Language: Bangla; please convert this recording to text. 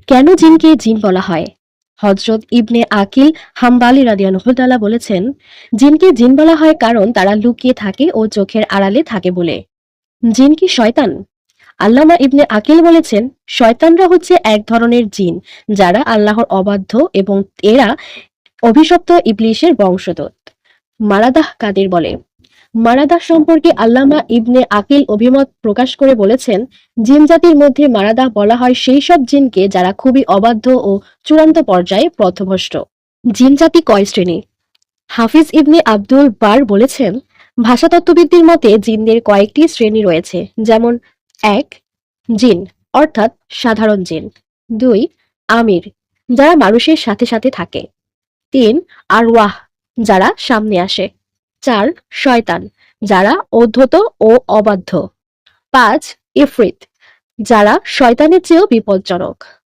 কেন জিনকে জিন বলা হয়? হযরত ইবনে আকিল হাম্বালি রাদিয়াল্লাহু তাআলা বলেছেন, জিনকে জিন বলা হয় কারণ তারা লুকিয়ে থাকে ও চোখের আড়ালে থাকে বলে। জিন কি শয়তান? আল্লামা ইবনে আকিল বলেছেন, শয়তানরা হচ্ছে এক ধরনের জিন যারা আল্লাহর অবাধ্য এবং এরা অভিশপ্ত ইবলিসের বংশধর। মারাদাহ কাদের বলে? মারাদাহ সম্পর্কে আল্লামা ইবনে আকিল অভিমত প্রকাশ করে বলেছেন, জিন জাতির মধ্যে মারাদাহ বলা হয় সেই সব জিনকে যারা খুবই অবাধ্য ও চূড়ান্ত পর্যায়ে পথভ্রষ্ট। জিন জাতি কয় শ্রেণী? হাফিজ ইবনে আব্দুল বার বলেছেন, ভাষাতত্ত্ববিদদের মতে জিনদের কয়েকটি শ্রেণী রয়েছে, যেমন ১. জিন অর্থাৎ সাধারণ জিন। ২. আমির, যারা মানুষের সাথে সাথে থাকে। ৩. আরওয়াহ, যারা সামনে আসে। ৪. শয়তান, যারা অধ্যত ও অবাধ্য। ৫. ইফরিত, যারা শয়তানের চেয়েও বিপজ্জনক।